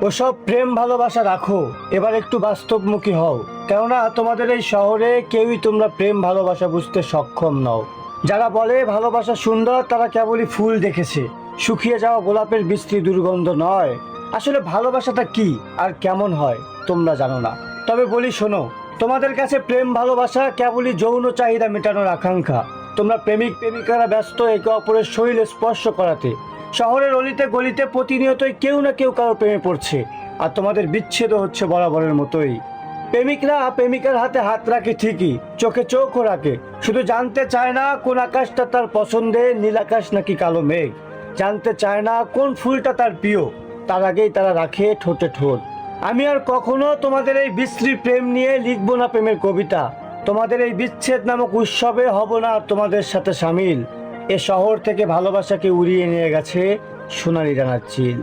ওসব প্রেম ভালোবাসা রাখো, এবার একটু বাস্তবমুখী হও। কেননা তোমাদের এই শহরে কেউই তোমরা প্রেম ভালোবাসা বুঝতে সক্ষম নও। যারা বলে ভালোবাসা সুন্দর তারা কেবলই ফুল দেখেছে, শুকিয়ে যাওয়া গোলাপের বিশ্রী দুর্গন্ধ নয়। আসলে ভালোবাসাটা কি আর কেমন হয় তোমরা জানো না। তবে বলি শোনো, তোমাদের কাছে প্রেম ভালোবাসা কেবলই যৌন চাহিদা মেটানোর আকাঙ্ক্ষা। তোমরা প্রেমিক প্রেমিকারা ব্যস্ত একে অপরের শরীর স্পর্শ করাতে। শহরের অলিতে গলিতে প্রতিনিয়তই কেউ না কেউ কারো প্রেমে পড়ছে, আর তোমাদের বিচ্ছেদ হচ্ছে বরাবরের মতোই। প্রেমিকরা প্রেমিকার হাতে হাত রাখে ঠিকই, চোখে চোখও রাখে, শুধু জানতে চায় না কোন আকাশটা তার পছন্দের, নীল আকাশ নাকি কালো মেঘ। জানতে চায় না কোন ফুলটা তার প্রিয়, তার আগেই তারা রাখে ঠোঁটে ঠোঁট। আমি আর কখনো তোমাদের এই বিশ্রী প্রেম নিয়ে লিখবো না প্রেমের কবিতা। তোমাদের এই বিচ্ছেদ নামক উৎসবে হব না তোমাদের সাথে সামিল। এ শহর থেকে ভালোবাসাকে উড়িয়ে নিয়ে গেছে সোনালি ডানার চিল।